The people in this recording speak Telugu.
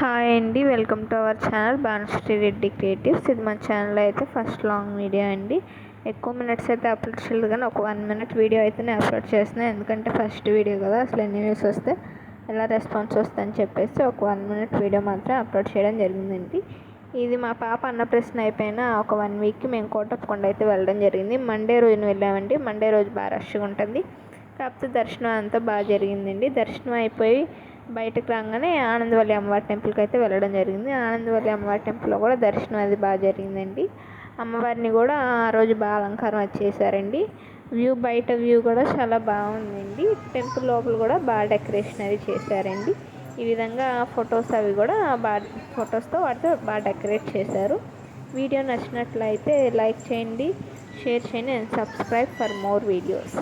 హాయ్ అండి, welcome to our channel Bhanusri Reddy creatives. ఇది మన ఛానల్ అయితే ఫస్ట్ లాంగ్ వీడియో అండి. ఎక్కువ మినిట్స్ అయితే అప్లోడ్ చేయలేదు, కానీ ఒక 1 minute వీడియో అయితే నేను అప్లోడ్ చేస్తున్నాను. ఎందుకంటే ఫస్ట్ వీడియో కదా, అసలు ఎన్ని వ్యూస్ వస్తే ఎలా రెస్పాన్స్ వస్తుందని చెప్పేసి ఒక 1 minute వీడియో మాత్రం అప్లోడ్ చేయడం జరిగిందండి. ఇది మా పాప అన్నప్రశ్న అయిపోయిన ఒక 1 weekకి మేము కోటప్పకొండ అయితే వెళ్ళడం జరిగింది. మండే రోజున వెళ్ళామండి. మండే రోజు బాగా రష్గా ఉంటుంది, కాకపోతే దర్శనం అంతా బాగా జరిగిందండి. దర్శనం అయిపోయి బయటకు రాగానే ఆనందవల్లి అమ్మవారి టెంపుల్కి అయితే వెళ్ళడం జరిగింది. ఆనందవల్లి అమ్మవారి టెంపుల్లో కూడా దర్శనం అది బాగా జరిగిందండి. అమ్మవారిని కూడా ఆ రోజు బాగా అలంకారం అది చేశారండి. బయట వ్యూ కూడా చాలా బాగుందండి. టెంపుల్ లోపల కూడా బాగా డెకరేషన్ అది చేశారండి. ఈ విధంగా ఫొటోస్ అవి కూడా ఫొటోస్తో వాటితో బాగా డెకరేట్ చేశారు. వీడియో నచ్చినట్లయితే లైక్ చేయండి, షేర్ చేయండి and subscribe for more videos.